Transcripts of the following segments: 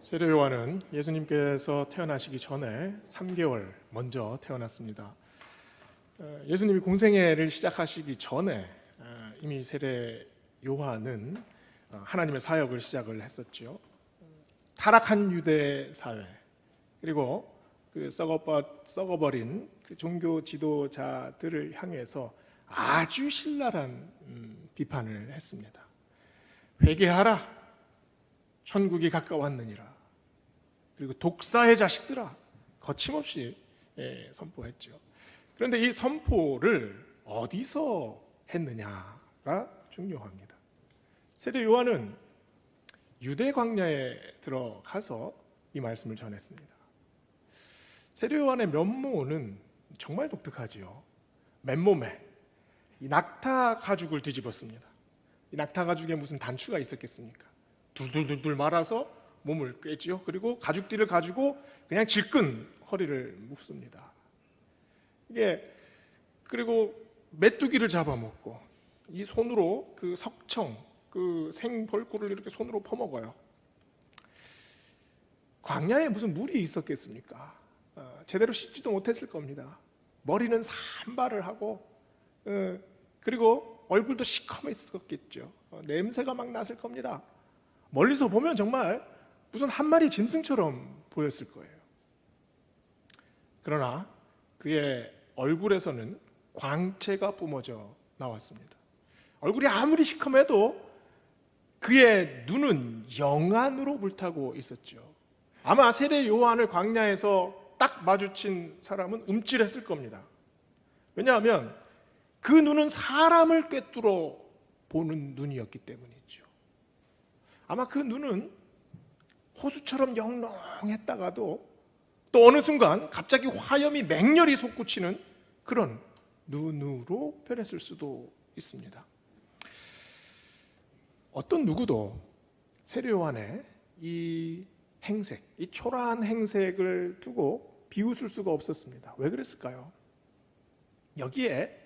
세례 요한은 예수님께서 태어나시기 전에 3개월 먼저 태어났습니다. 예수님이 공생애를 시작하시기 전에 이미 세례 요한은 하나님의 사역을 시작을 했었죠. 타락한 유대 사회, 그리고 그 썩어버린 그 종교 지도자들을 향해서 아주 신랄한 비판을 했습니다. 회개하라, 천국이 가까웠느니라. 그리고 독사의 자식들아, 거침없이 선포했죠. 그런데 이 선포를 어디서 했느냐가 중요합니다. 세례 요한은 유대 광야에 들어가서 이 말씀을 전했습니다. 세례 요한의 면모는 정말 독특하지요. 맨몸에 이 낙타 가죽을 뒤집었습니다. 이 낙타 가죽에 무슨 단추가 있었겠습니까? 둘둘둘둘 말아서 몸을 꿰지요. 그리고 가죽띠를 가지고 그냥 질끈 허리를 묶습니다. 그리고 메뚜기를 잡아먹고 이 손으로 그 석청, 그 생벌꿀을 이렇게 손으로 퍼먹어요. 광야에 무슨 물이 있었겠습니까? 제대로 씻지도 못했을 겁니다. 머리는 산발을 하고 그리고 얼굴도 시커맸었겠죠. 냄새가 막 났을 겁니다. 멀리서 보면 정말 무슨 한 마리 짐승처럼 보였을 거예요. 그러나 그의 얼굴에서는 광채가 뿜어져 나왔습니다. 얼굴이 아무리 시커매도 그의 눈은 영안으로 불타고 있었죠. 아마 세례 요한을 광야에서 딱 마주친 사람은 움찔했을 겁니다. 왜냐하면 그 눈은 사람을 꿰뚫어 보는 눈이었기 때문이죠. 아마 그 눈은 호수처럼 영롱했다가도 또 어느 순간 갑자기 화염이 맹렬히 솟구치는 그런 눈으로 변했을 수도 있습니다. 어떤 누구도 세례 요한의 이 행색, 이 초라한 행색을 두고 비웃을 수가 없었습니다. 왜 그랬을까요? 여기에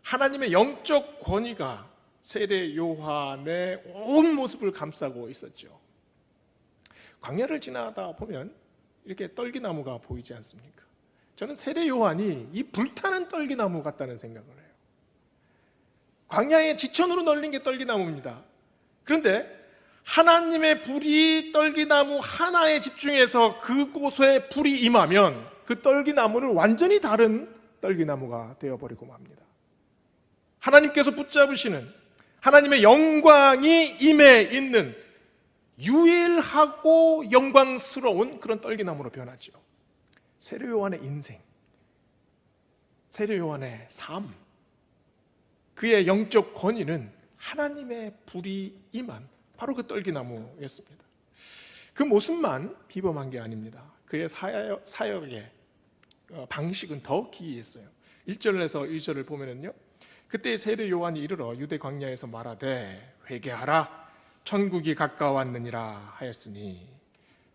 하나님의 영적 권위가 세례 요한의 온 모습을 감싸고 있었죠. 광야를 지나다 보면 이렇게 떨기나무가 보이지 않습니까? 저는 세례 요한이 이 불타는 떨기나무 같다는 생각을 해요. 광야의 지천으로 널린 게 떨기나무입니다. 그런데 하나님의 불이 떨기나무 하나에 집중해서 그곳에 불이 임하면 그 떨기나무는 완전히 다른 떨기나무가 되어버리고 맙니다. 하나님께서 붙잡으시는 하나님의 영광이 임해 있는 유일하고 영광스러운 그런 떨기나무로 변하죠. 세례 요한의 인생, 세례 요한의 삶, 그의 영적 권위는 하나님의 불이 임한 바로 그 떨기나무였습니다. 그 모습만 비범한 게 아닙니다. 그의 사역의 방식은 더 기이했어요. 1절에서 2절을 보면은요, 그때 세례 요한이 이르러 유대 광야에서 말하되 회개하라, 천국이 가까웠느니라 하였으니,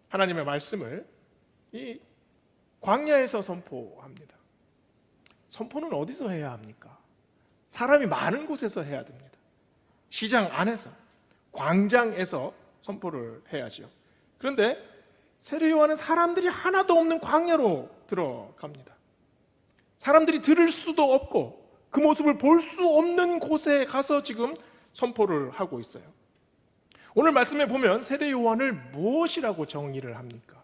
하나님의 말씀을 이 광야에서 선포합니다. 선포는 어디서 해야 합니까? 사람이 많은 곳에서 해야 됩니다. 시장 안에서, 광장에서 선포를 해야죠. 그런데 세례 요한은 사람들이 하나도 없는 광야로 들어갑니다. 사람들이 들을 수도 없고 그 모습을 볼 수 없는 곳에 가서 지금 선포를 하고 있어요. 오늘 말씀에 보면 세례 요한을 무엇이라고 정의를 합니까?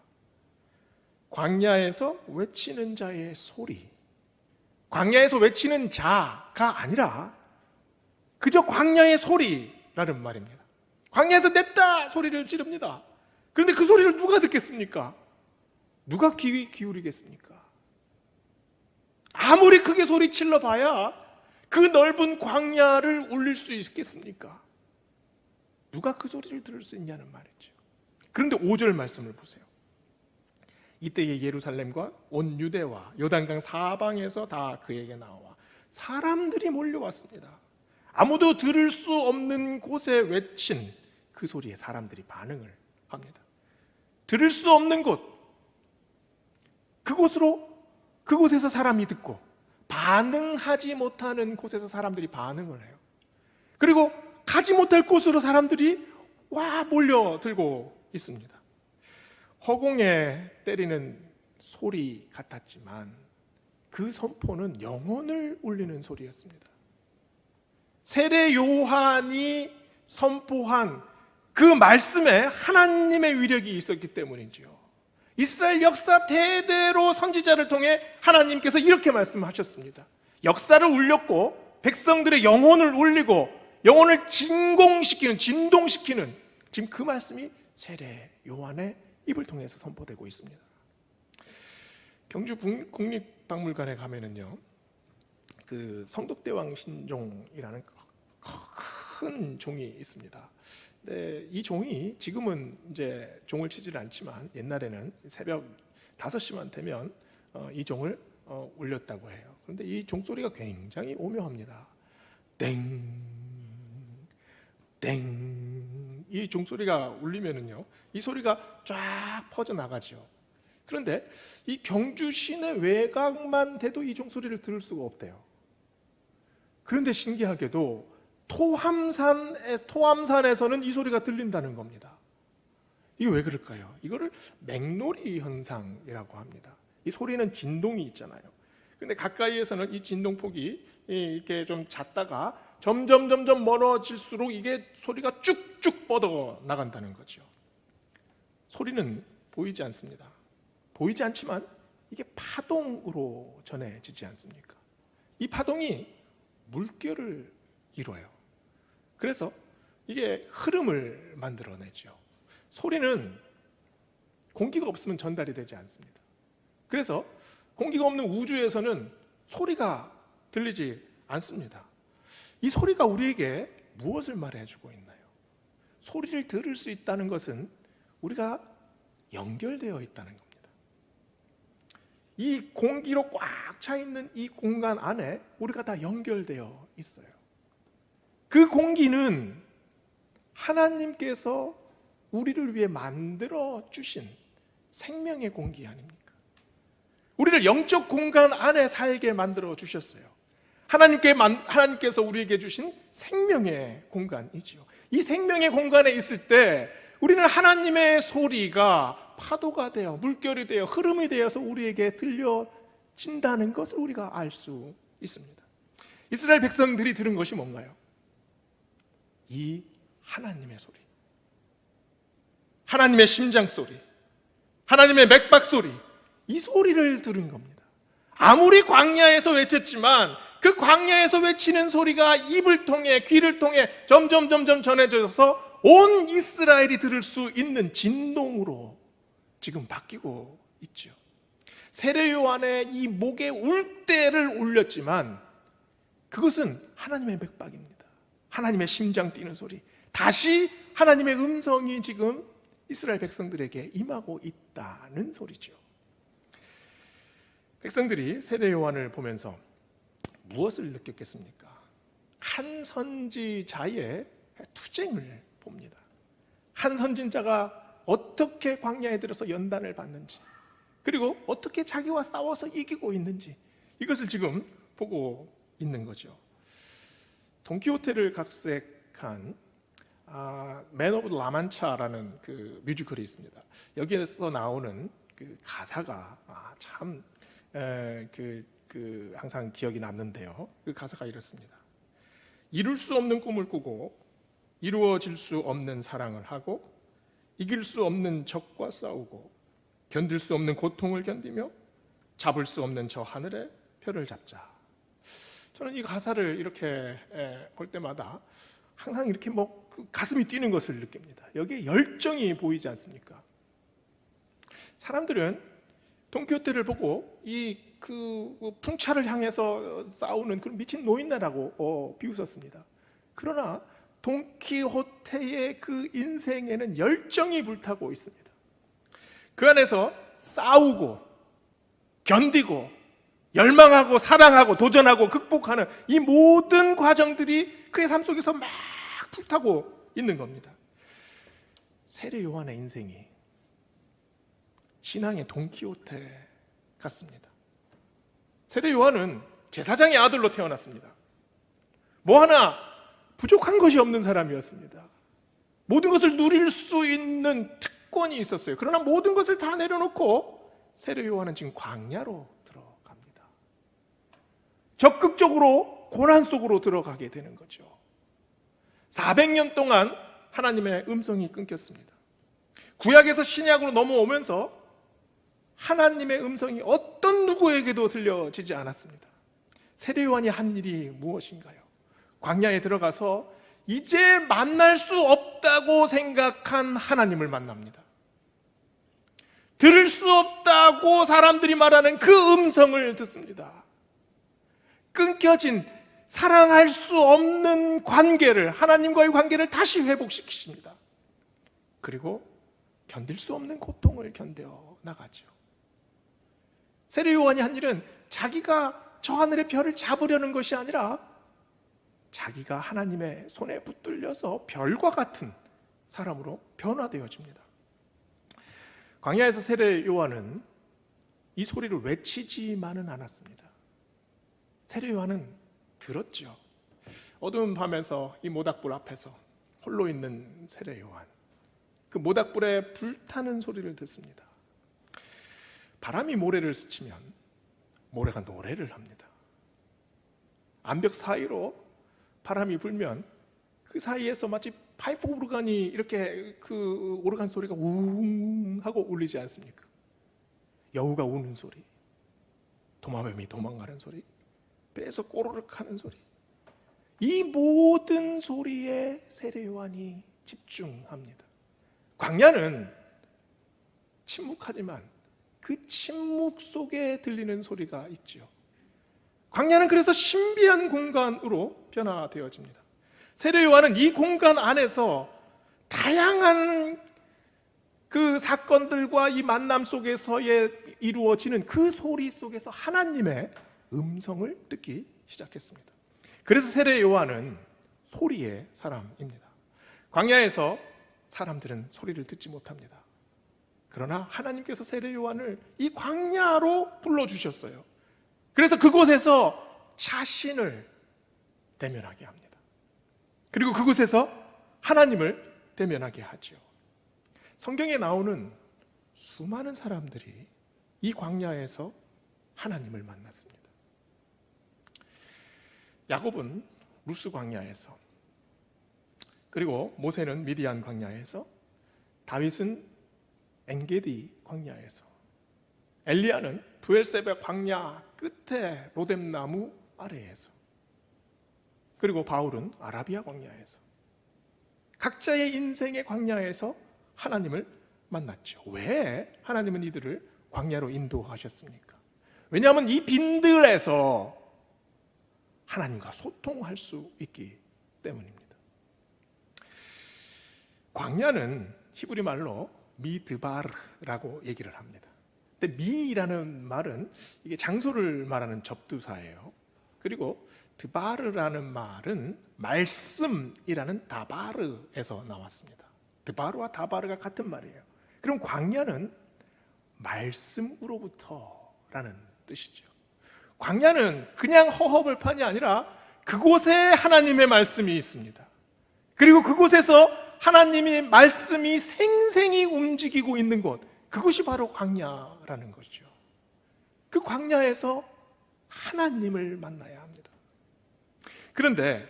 광야에서 외치는 자의 소리, 광야에서 외치는 자가 아니라 그저 광야의 소리라는 말입니다. 광야에서 냈다 소리를 지릅니다. 그런데 그 소리를 누가 듣겠습니까? 누가 귀 기울이겠습니까? 아무리 크게 소리질러 봐야 그 넓은 광야를 울릴 수 있겠습니까? 누가 그 소리를 들을 수 있냐는 말이죠. 그런데 5절 말씀을 보세요. 이때의 예루살렘과 온 유대와 요단강 사방에서 다 그에게 나와 사람들이 몰려왔습니다. 아무도 들을 수 없는 곳에 외친 그 소리에 사람들이 반응을 합니다. 들을 수 없는 곳, 그곳에서 사람이 듣고 반응하지 못하는 곳에서 사람들이 반응을 해요. 그리고 가지 못할 곳으로 사람들이 와 몰려들고 있습니다. 허공에 때리는 소리 같았지만 그 선포는 영혼을 울리는 소리였습니다. 세례 요한이 선포한 그 말씀에 하나님의 위력이 있었기 때문이지요. 이스라엘 역사 대대로 선지자를 통해 하나님께서 이렇게 말씀하셨습니다. 역사를 울렸고 백성들의 영혼을 울리고 영혼을 진동시키는 지금 그 말씀이 세례 요한의 입을 통해서 선포되고 있습니다. 경주 국립박물관에 가면은요, 그 성덕대왕 신종이라는 큰 종이 있습니다. 네, 이 종이 지금은 이제 종을 치지는 않지만 옛날에는 새벽 5시만 되면 이 종을 울렸다고 해요. 그런데 이 종소리가 굉장히 오묘합니다. 땡, 땡. 이 종소리가 울리면은요, 이 소리가 쫙 퍼져나가죠. 그런데 이 경주 시내 외곽만 돼도 이 종소리를 들을 수가 없대요. 그런데 신기하게도 토함산에서는 이 소리가 들린다는 겁니다. 이게 왜 그럴까요? 이거를 맥놀이 현상이라고 합니다. 이 소리는 진동이 있잖아요. 근데 가까이에서는 이 진동폭이 이렇게 좀 잦다가 점점 멀어질수록 이게 소리가 쭉쭉 뻗어 나간다는 거죠. 소리는 보이지 않습니다. 보이지 않지만 이게 파동으로 전해지지 않습니까? 이 파동이 물결을 이뤄요. 그래서 이게 흐름을 만들어내죠. 소리는 공기가 없으면 전달이 되지 않습니다. 그래서 공기가 없는 우주에서는 소리가 들리지 않습니다. 이 소리가 우리에게 무엇을 말해주고 있나요? 소리를 들을 수 있다는 것은 우리가 연결되어 있다는 겁니다. 이 공기로 꽉 차 있는 이 공간 안에 우리가 다 연결되어 있어요. 그 공기는 하나님께서 우리를 위해 만들어 주신 생명의 공기 아닙니까? 우리를 영적 공간 안에 살게 만들어 주셨어요. 하나님께서 우리에게 주신 생명의 공간이지요. 이 생명의 공간에 있을 때 우리는 하나님의 소리가 파도가 되어 물결이 되어 흐름이 되어서 우리에게 들려진다는 것을 우리가 알 수 있습니다. 이스라엘 백성들이 들은 것이 뭔가요? 이 하나님의 소리, 하나님의 심장 소리, 하나님의 맥박 소리, 이 소리를 들은 겁니다. 아무리 광야에서 외쳤지만 그 광야에서 외치는 소리가 입을 통해 귀를 통해 점점 전해져서 온 이스라엘이 들을 수 있는 진동으로 지금 바뀌고 있죠. 세례 요한의 이 목에 울대를 울렸지만 그것은 하나님의 맥박입니다. 하나님의 심장 뛰는 소리, 다시 하나님의 음성이 지금 이스라엘 백성들에게 임하고 있다는 소리죠. 백성들이 세례 요한을 보면서 무엇을 느꼈겠습니까? 한 선지자의 투쟁을 봅니다. 한 선지자가 어떻게 광야에 들어서 연단을 받는지, 그리고 어떻게 자기와 싸워서 이기고 있는지, 이것을 지금 보고 있는 거죠. 돈키호테를 각색한 맨 오브 라만차라는 그 뮤지컬이 있습니다. 여기에서 나오는 그 가사가 참 항상 기억이 남는데요. 그 가사가 이렇습니다. 이룰 수 없는 꿈을 꾸고 이루어질 수 없는 사랑을 하고 이길 수 없는 적과 싸우고 견딜 수 없는 고통을 견디며 잡을 수 없는 저 하늘의 별을 잡자. 저는 이 가사를 이렇게 볼 때마다 항상 이렇게 가슴이 뛰는 것을 느낍니다. 여기에 열정이 보이지 않습니까? 사람들은 돈키호테를 보고 그 풍차를 향해서 싸우는 그런 미친 노인네라고 비웃었습니다. 그러나 돈키호테의 그 인생에는 열정이 불타고 있습니다. 그 안에서 싸우고 견디고 열망하고 사랑하고 도전하고 극복하는 이 모든 과정들이 그의 삶 속에서 막 불타고 있는 겁니다. 세례 요한의 인생이 신앙의 돈키호테 같습니다. 세례 요한은 제사장의 아들로 태어났습니다. 뭐 하나 부족한 것이 없는 사람이었습니다. 모든 것을 누릴 수 있는 특권이 있었어요. 그러나 모든 것을 다 내려놓고 세례 요한은 지금 광야로 들어갑니다. 적극적으로 고난 속으로 들어가게 되는 거죠. 400년 동안 하나님의 음성이 끊겼습니다. 구약에서 신약으로 넘어오면서 하나님의 음성이 어떤 누구에게도 들려지지 않았습니다. 세례 요한이 한 일이 무엇인가요? 광야에 들어가서 이제 만날 수 없다고 생각한 하나님을 만납니다. 들을 수 없다고 사람들이 말하는 그 음성을 듣습니다. 끊겨진 사랑할 수 없는 관계를, 하나님과의 관계를 다시 회복시키십니다. 그리고 견딜 수 없는 고통을 견뎌 나가죠. 세례 요한이 한 일은 자기가 저 하늘의 별을 잡으려는 것이 아니라 자기가 하나님의 손에 붙들려서 별과 같은 사람으로 변화되어집니다. 광야에서 세례 요한은 이 소리를 외치지만은 않았습니다. 세례 요한은 들었죠. 어두운 밤에서 이 모닥불 앞에서 홀로 있는 세례 요한, 그 모닥불에 불타는 소리를 듣습니다. 바람이 모래를 스치면 모래가 노래를 합니다. 암벽 사이로 바람이 불면 그 사이에서 마치 파이프 오르간이 이렇게 그 오르간 소리가 웅 하고 울리지 않습니까? 여우가 우는 소리, 도마뱀이 도망가는 소리, 배에서 꼬르륵 하는 소리, 이 모든 소리에 세례 요한이 집중합니다. 광야는 침묵하지만 그 침묵 속에 들리는 소리가 있죠. 광야는 그래서 신비한 공간으로 변화되어집니다. 세례 요한은 이 공간 안에서 다양한 그 사건들과 이 만남 속에서의 이루어지는 그 소리 속에서 하나님의 음성을 듣기 시작했습니다. 그래서 세례 요한은 소리의 사람입니다. 광야에서 사람들은 소리를 듣지 못합니다. 그러나 하나님께서 세례 요한을 이 광야로 불러주셨어요. 그래서 그곳에서 자신을 대면하게 합니다. 그리고 그곳에서 하나님을 대면하게 하죠. 성경에 나오는 수많은 사람들이 이 광야에서 하나님을 만났습니다. 야곱은 루스 광야에서, 그리고 모세는 미디안 광야에서, 다윗은 엔게디 광야에서, 엘리야는 브엘세바 광야 끝에 로뎀나무 아래에서, 그리고 바울은 아라비아 광야에서, 각자의 인생의 광야에서 하나님을 만났죠. 왜 하나님은 이들을 광야로 인도하셨습니까? 왜냐하면 이 빈들에서 하나님과 소통할 수 있기 때문입니다. 광야는 히브리 말로 미드바르라고 얘기를 합니다. 근데 미라는 말은 이게 장소를 말하는 접두사예요. 그리고 드바르라는 말은 말씀이라는 다바르에서 나왔습니다. 드바르와 다바르가 같은 말이에요. 그럼 광야는 말씀으로부터라는 뜻이죠. 광야는 그냥 허허벌판이 아니라 그곳에 하나님의 말씀이 있습니다. 그리고 그곳에서 하나님의 말씀이 생생히 움직이고 있는 곳, 그것이 바로 광야라는 거죠. 그 광야에서 하나님을 만나야 합니다. 그런데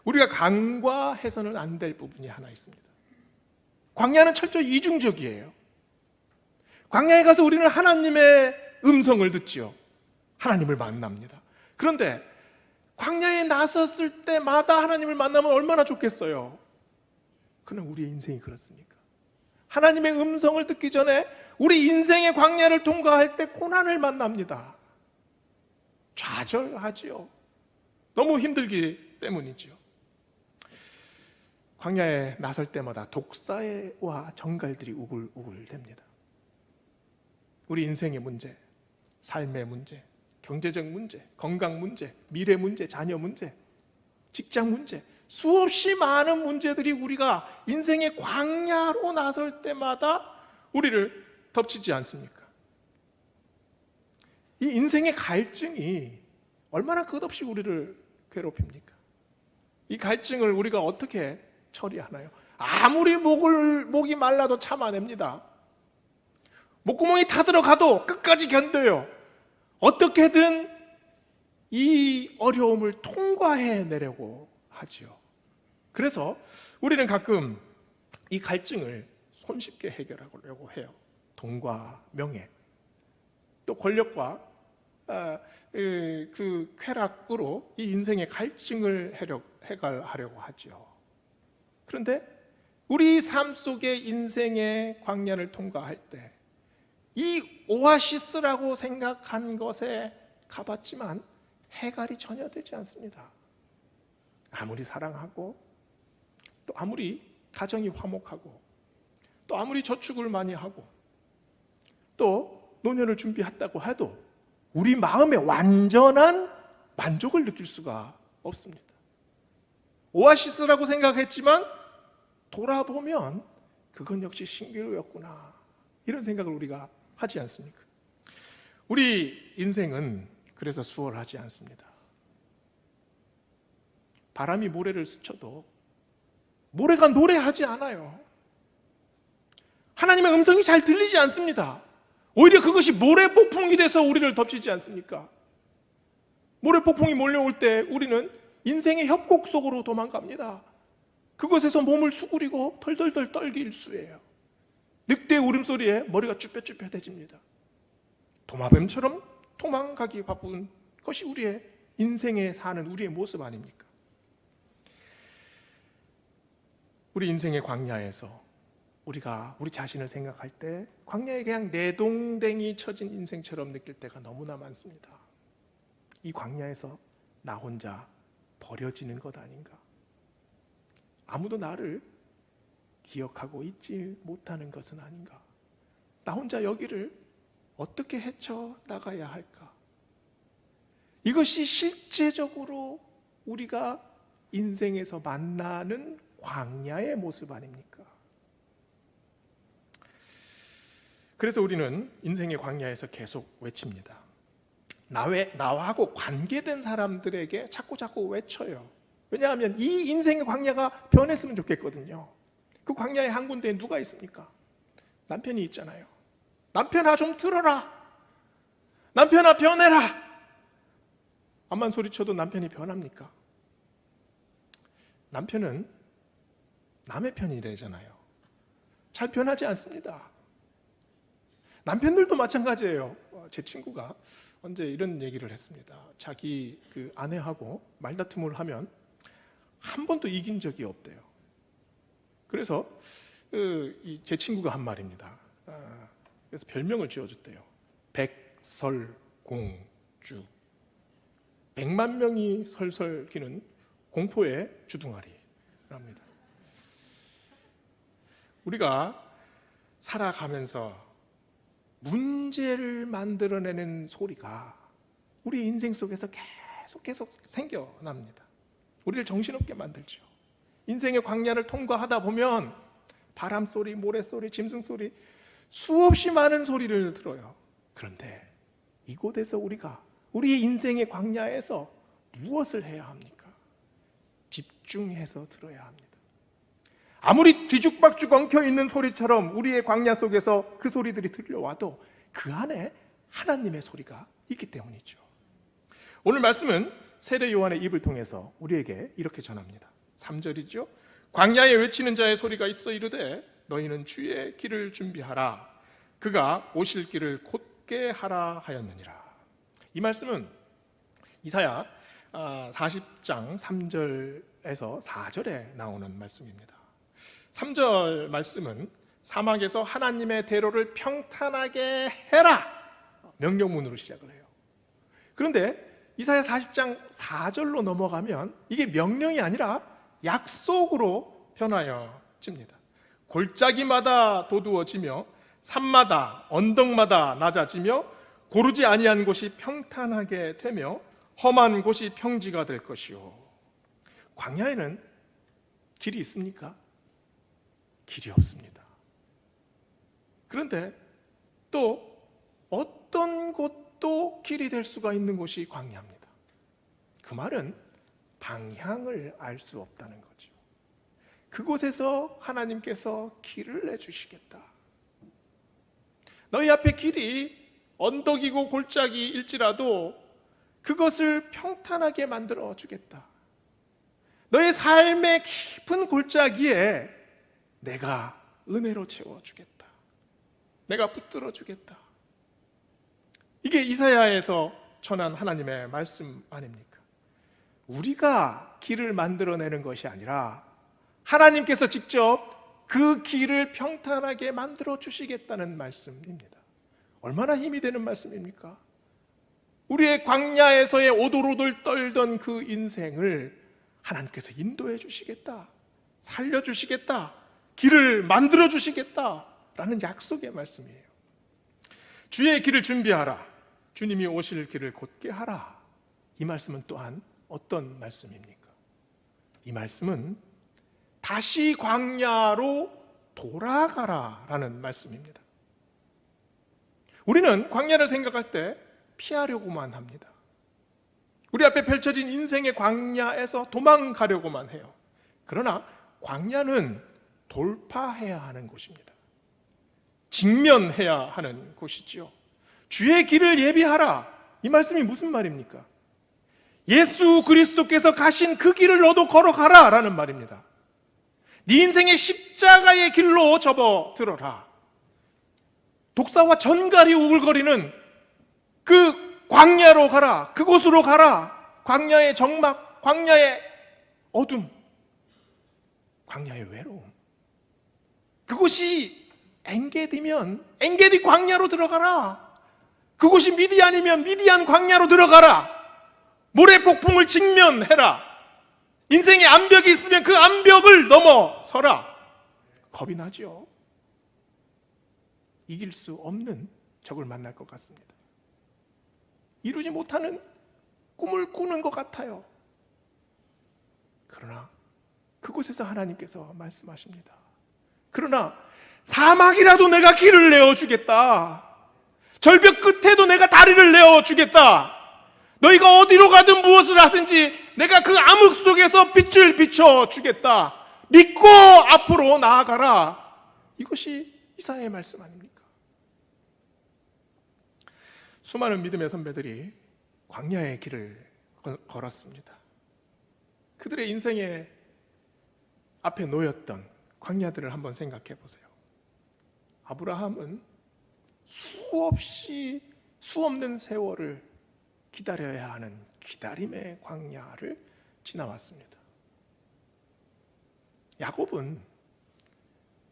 우리가 간과해서는 안 될 부분이 하나 있습니다. 광야는 철저히 이중적이에요. 광야에 가서 우리는 하나님의 음성을 듣지요. 하나님을 만납니다. 그런데 광야에 나섰을 때마다 하나님을 만나면 얼마나 좋겠어요. 그러나 우리의 인생이 그렇습니까? 하나님의 음성을 듣기 전에 우리 인생의 광야를 통과할 때 고난을 만납니다. 좌절하지요. 너무 힘들기 때문이지요. 광야에 나설 때마다 독사와 정갈들이 우글우글댑니다. 우리 인생의 문제, 삶의 문제, 경제적 문제, 건강 문제, 미래 문제, 자녀 문제, 직장 문제, 수없이 많은 문제들이 우리가 인생의 광야로 나설 때마다 우리를 덮치지 않습니까? 이 인생의 갈증이 얼마나 끝없이 우리를 괴롭힙니까? 이 갈증을 우리가 어떻게 처리하나요? 아무리 목이 말라도 참아냅니다. 목구멍이 타들어가도 끝까지 견뎌요. 어떻게든 이 어려움을 통과해내려고 하지요. 그래서 우리는 가끔 이 갈증을 손쉽게 해결하려고 해요. 돈과 명예, 또 권력과 그 쾌락으로 이 인생의 갈증을 해결하려고 하죠. 그런데 우리 삶 속의 인생의 광야를 통과할 때 이 오아시스라고 생각한 것에 가봤지만 해결이 전혀 되지 않습니다. 아무리 사랑하고 또 아무리 가정이 화목하고 또 아무리 저축을 많이 하고 또 노년을 준비했다고 해도 우리 마음에 완전한 만족을 느낄 수가 없습니다. 오아시스라고 생각했지만 돌아보면 그건 역시 신기루였구나, 이런 생각을 우리가 하지 않습니까? 우리 인생은 그래서 수월하지 않습니다. 바람이 모래를 스쳐도 모래가 노래하지 않아요. 하나님의 음성이 잘 들리지 않습니다. 오히려 그것이 모래폭풍이 돼서 우리를 덮치지 않습니까? 모래폭풍이 몰려올 때 우리는 인생의 협곡 속으로 도망갑니다. 그곳에서 몸을 수그리고 덜덜덜 떨길 수예요. 늑대의 울음소리에 머리가 쭈뼛쭈뼛해집니다. 도마뱀처럼 도망가기 바쁜 것이 우리의 인생에 사는 우리의 모습 아닙니까? 우리 인생의 광야에서 우리가 우리 자신을 생각할 때 광야에 그냥 내동댕이 쳐진 인생처럼 느낄 때가 너무나 많습니다. 이 광야에서 나 혼자 버려지는 것 아닌가? 아무도 나를 기억하고 있지 못하는 것은 아닌가? 나 혼자 여기를 어떻게 헤쳐나가야 할까? 이것이 실제적으로 우리가 인생에서 만나는 광야의 모습 아닙니까? 그래서 우리는 인생의 광야에서 계속 외칩니다. 나하고 관계된 사람들에게 자꾸 외쳐요. 왜냐하면 이 인생의 광야가 변했으면 좋겠거든요. 그 광야의 한 군데에 누가 있습니까? 남편이 있잖아요. 남편아 좀 들어라. 남편아 변해라. 암만 소리쳐도 남편이 변합니까? 남편은 남의 편이래잖아요. 잘 변하지 않습니다. 남편들도 마찬가지예요. 제 친구가 언제 이런 얘기를 했습니다. 자기 그 아내하고 말다툼을 하면 한 번도 이긴 적이 없대요. 그래서 제 친구가 한 말입니다. 그래서 별명을 지어줬대요. 백설공주. 100만 명이 설설 기는 공포의 주둥아리랍니다. 우리가 살아가면서 문제를 만들어내는 소리가 우리 인생 속에서 계속 생겨납니다. 우리를 정신없게 만들죠. 인생의 광야를 통과하다 보면 바람 소리, 모래 소리, 짐승 소리, 수없이 많은 소리를 들어요. 그런데 이곳에서 우리가 우리의 인생의 광야에서 무엇을 해야 합니까? 집중해서 들어야 합니다. 아무리 뒤죽박죽 엉켜있는 소리처럼 우리의 광야 속에서 그 소리들이 들려와도 그 안에 하나님의 소리가 있기 때문이죠. 오늘 말씀은 세례 요한의 입을 통해서 우리에게 이렇게 전합니다. 3절이죠. 광야에 외치는 자의 소리가 있어 이르되 너희는 주의 길을 준비하라. 그가 오실 길을 곧게 하라 하였느니라. 이 말씀은 이사야 40장 3절에서 4절에 나오는 말씀입니다. 3절 말씀은 사막에서 하나님의 대로를 평탄하게 해라 명령문으로 시작을 해요. 그런데 이사야 40장 4절로 넘어가면 이게 명령이 아니라 약속으로 변하여집니다. 골짜기마다 도두어지며 산마다 언덕마다 낮아지며 고르지 아니한 곳이 평탄하게 되며 험한 곳이 평지가 될 것이요. 광야에는 길이 있습니까? 길이 없습니다. 그런데 또 어떤 곳도 길이 될 수가 있는 곳이 광야입니다. 그 말은 방향을 알 수 없다는 거죠. 그곳에서 하나님께서 길을 내주시겠다. 너희 앞에 길이 언덕이고 골짜기일지라도 그것을 평탄하게 만들어 주겠다. 너의 삶의 깊은 골짜기에 내가 은혜로 채워주겠다. 내가 붙들어 주겠다. 이게 이사야에서 전한 하나님의 말씀 아닙니까? 우리가 길을 만들어내는 것이 아니라 하나님께서 직접 그 길을 평탄하게 만들어 주시겠다는 말씀입니다. 얼마나 힘이 되는 말씀입니까? 우리의 광야에서의 오돌오돌 떨던 그 인생을 하나님께서 인도해 주시겠다, 살려주시겠다, 길을 만들어 주시겠다라는 약속의 말씀이에요. 주의 길을 준비하라, 주님이 오실 길을 곧게 하라. 이 말씀은 또한 어떤 말씀입니까? 이 말씀은 다시 광야로 돌아가라라는 말씀입니다. 우리는 광야를 생각할 때 피하려고만 합니다. 우리 앞에 펼쳐진 인생의 광야에서 도망가려고만 해요. 그러나 광야는 돌파해야 하는 곳입니다. 직면해야 하는 곳이지요. 주의 길을 예비하라. 이 말씀이 무슨 말입니까? 예수 그리스도께서 가신 그 길을 너도 걸어가라 라는 말입니다. 네 인생의 십자가의 길로 접어들어라. 독사와 전갈이 우글거리는 그 광야로 가라. 그곳으로 가라. 광야의 적막, 광야의 어둠, 광야의 외로움. 그곳이 엔게디면 엔게디 광야로 들어가라. 그곳이 미디안이면 미디안 광야로 들어가라. 모래 폭풍을 직면해라. 인생의 암벽이 있으면 그 암벽을 넘어서라. 겁이 나죠. 이길 수 없는 적을 만날 것 같습니다. 이루지 못하는 꿈을 꾸는 것 같아요. 그러나 그곳에서 하나님께서 말씀하십니다. 그러나 사막이라도 내가 길을 내어주겠다. 절벽 끝에도 내가 다리를 내어주겠다. 너희가 어디로 가든 무엇을 하든지 내가 그 암흑 속에서 빛을 비춰주겠다. 믿고 앞으로 나아가라. 이것이 이사야의 말씀 아닙니까? 수많은 믿음의 선배들이 광야의 길을 걸었습니다. 그들의 인생의 앞에 놓였던 광야들을 한번 생각해 보세요. 아브라함은 수없는 세월을 기다려야 하는 기다림의 광야를 지나왔습니다. 야곱은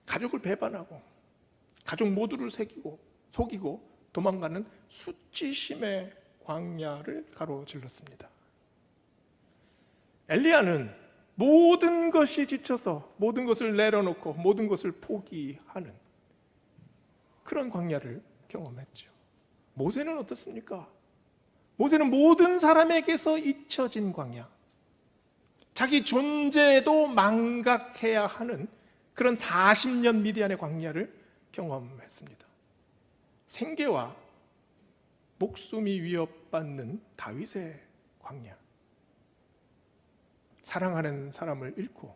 가족을 배반하고 가족 모두를 속이고 도망가는 수치심의 광야를 가로질렀습니다. 엘리야는 모든 것이 지쳐서 모든 것을 내려놓고 모든 것을 포기하는 그런 광야를 경험했죠. 모세는 어떻습니까? 모세는 모든 사람에게서 잊혀진 광야, 자기 존재도 망각해야 하는 그런 40년 미디안의 광야를 경험했습니다. 생계와 목숨이 위협받는 다윗의 광야, 사랑하는 사람을 잃고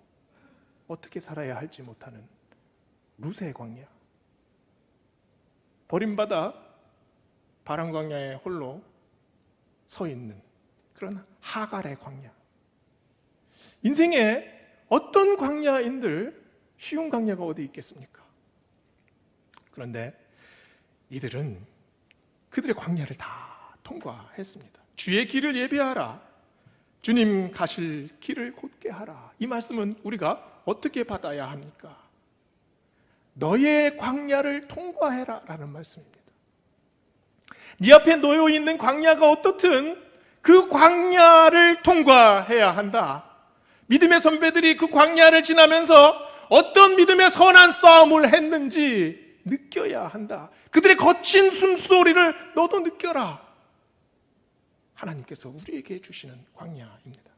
어떻게 살아야 할지 못하는 룻의 광야, 버림받아 바람 광야에 홀로 서 있는 그런 하갈의 광야. 인생에 어떤 광야인들 쉬운 광야가 어디 있겠습니까? 그런데 이들은 그들의 광야를 다 통과했습니다. 주의 길을 예비하라. 주님 가실 길을 곧게 하라. 이 말씀은 우리가 어떻게 받아야 합니까? 너의 광야를 통과해라 라는 말씀입니다. 네 앞에 놓여 있는 광야가 어떻든 그 광야를 통과해야 한다. 믿음의 선배들이 그 광야를 지나면서 어떤 믿음의 선한 싸움을 했는지 느껴야 한다. 그들의 거친 숨소리를 너도 느껴라. 하나님께서 우리에게 주시는 광야입니다.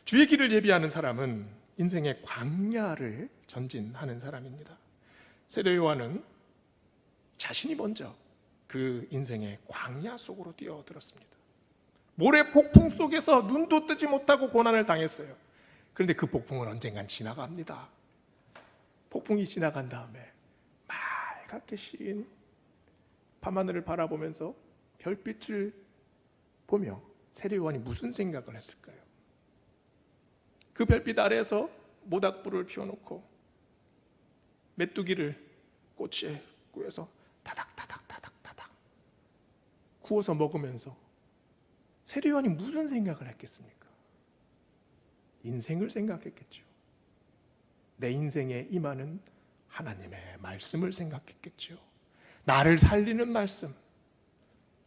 주의 길을 예비하는 사람은 인생의 광야를 전진하는 사람입니다. 세례 요한은 자신이 먼저 그 인생의 광야 속으로 뛰어들었습니다. 모래 폭풍 속에서 눈도 뜨지 못하고 고난을 당했어요. 그런데 그 폭풍은 언젠간 지나갑니다. 폭풍이 지나간 다음에 맑게 시린 밤하늘을 바라보면서 별빛을 보며 세례 요한이 무슨 생각을 했을까요? 그 별빛 아래에서 모닥불을 피워놓고 메뚜기를 꼬치에 구워서 타닥타닥타닥타닥 구워서 먹으면서 세례 요한이 무슨 생각을 했겠습니까? 인생을 생각했겠죠. 내 인생에 임하는 하나님의 말씀을 생각했겠죠. 나를 살리는 말씀,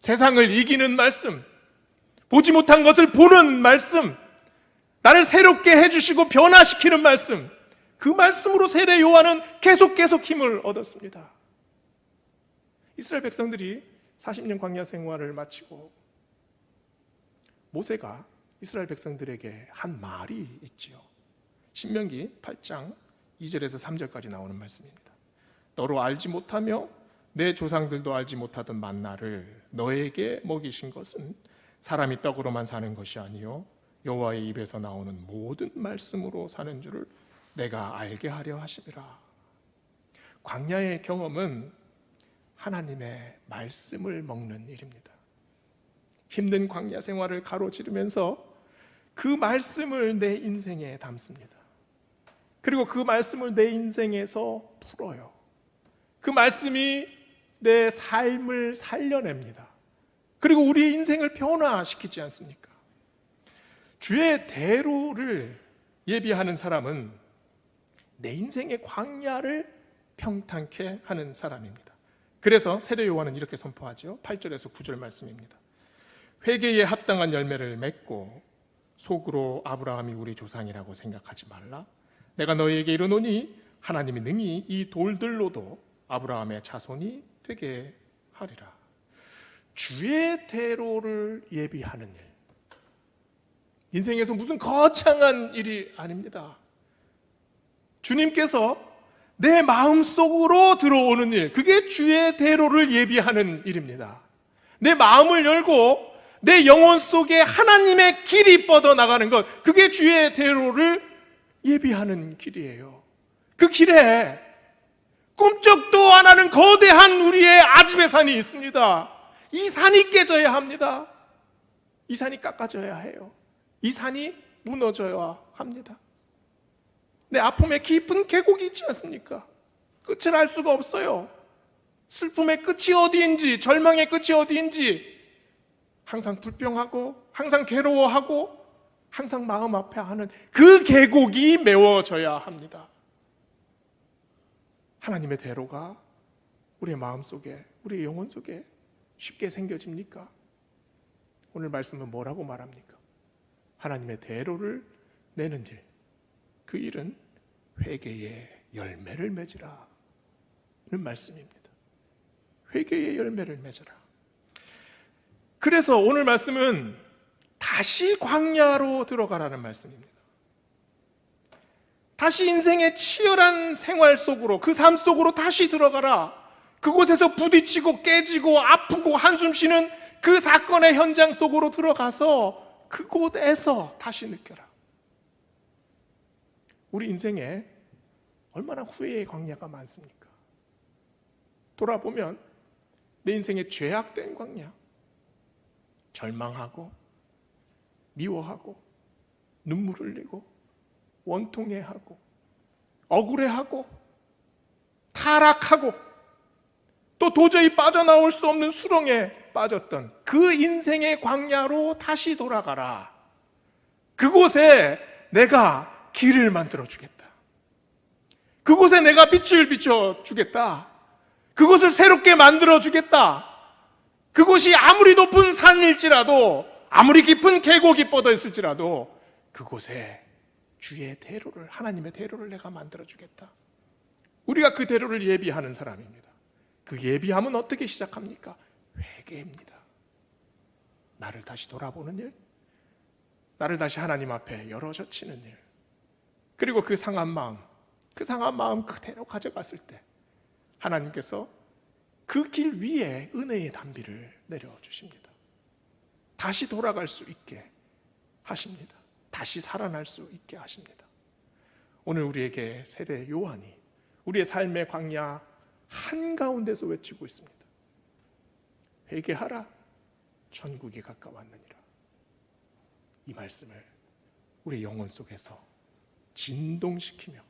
세상을 이기는 말씀, 보지 못한 것을 보는 말씀, 나를 새롭게 해주시고 변화시키는 말씀, 그 말씀으로 세례 요한은 계속 힘을 얻었습니다. 이스라엘 백성들이 40년 광야 생활을 마치고 모세가 이스라엘 백성들에게 한 말이 있지요. 신명기 8장 2절에서 3절까지 나오는 말씀입니다. 너로 알지 못하며 내 조상들도 알지 못하던 만나를 너에게 먹이신 것은 사람이 떡으로만 사는 것이 아니요 여호와의 입에서 나오는 모든 말씀으로 사는 줄을 내가 알게 하려 하심이라. 광야의 경험은 하나님의 말씀을 먹는 일입니다. 힘든 광야 생활을 가로지르면서 그 말씀을 내 인생에 담습니다. 그리고 그 말씀을 내 인생에서 풀어요. 그 말씀이 내 삶을 살려냅니다. 그리고 우리 인생을 변화시키지 않습니까? 주의 대로를 예비하는 사람은 내 인생의 광야를 평탄케 하는 사람입니다. 그래서 세례 요한은 이렇게 선포하죠. 8절에서 9절 말씀입니다. 회개에 합당한 열매를 맺고 속으로 아브라함이 우리 조상이라고 생각하지 말라. 내가 너희에게 이르노니 하나님이 능히 이 돌들로도 아브라함의 자손이 되게 하리라. 주의 대로를 예비하는 일, 인생에서 무슨 거창한 일이 아닙니다. 주님께서 내 마음속으로 들어오는 일, 그게 주의 대로를 예비하는 일입니다. 내 마음을 열고 내 영혼 속에 하나님의 길이 뻗어나가는 것, 그게 주의 대로를 예비하는 길이에요. 그 길에 꿈쩍도 안 하는 거대한 우리의 아집의 산이 있습니다. 이 산이 깨져야 합니다. 이 산이 깎아져야 해요. 이 산이 무너져야 합니다. 내 아픔의 깊은 계곡이 있지 않습니까? 끝을 알 수가 없어요. 슬픔의 끝이 어디인지, 절망의 끝이 어디인지 항상 불평하고 항상 괴로워하고 항상 마음 아파하는 그 계곡이 메워져야 합니다. 하나님의 대로가 우리의 마음속에, 우리의 영혼 속에 쉽게 생겨집니까? 오늘 말씀은 뭐라고 말합니까? 하나님의 대로를 내는 일, 그 일은 회개의 열매를 맺으라는 말씀입니다. 회개의 열매를 맺으라. 그래서 오늘 말씀은 다시 광야로 들어가라는 말씀입니다. 다시 인생의 치열한 생활 속으로, 그 삶 속으로 다시 들어가라. 그곳에서 부딪히고 깨지고 아프고 한숨 쉬는 그 사건의 현장 속으로 들어가서 그곳에서 다시 느껴라. 우리 인생에 얼마나 후회의 광야가 많습니까? 돌아보면 내 인생의 죄악된 광야, 절망하고 미워하고 눈물 흘리고 원통해하고 억울해하고 타락하고 또 도저히 빠져나올 수 없는 수렁에 빠졌던 그 인생의 광야로 다시 돌아가라. 그곳에 내가 길을 만들어 주겠다. 그곳에 내가 빛을 비춰 주겠다. 그곳을 새롭게 만들어 주겠다. 그곳이 아무리 높은 산일지라도, 아무리 깊은 계곡이 뻗어 있을지라도 그곳에 주의 대로를, 하나님의 대로를 내가 만들어 주겠다. 우리가 그 대로를 예비하는 사람입니다. 그 예비함은 어떻게 시작합니까? 회개입니다. 나를 다시 돌아보는 일, 나를 다시 하나님 앞에 열어젖히는 일, 그리고 그 상한 마음 그대로 가져갔을 때 하나님께서 그 길 위에 은혜의 단비를 내려주십니다. 다시 돌아갈 수 있게 하십니다. 다시 살아날 수 있게 하십니다. 오늘 우리에게 세례 요한이 우리의 삶의 광야 한가운데서 외치고 있습니다. 회개하라, 천국이 가까웠느니라. 이 말씀을 우리 영혼 속에서 진동시키며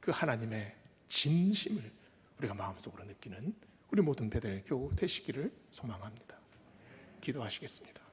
그 하나님의 진심을 우리가 마음속으로 느끼는 우리 모든 베델 교우 되시기를 소망합니다. 기도하시겠습니다.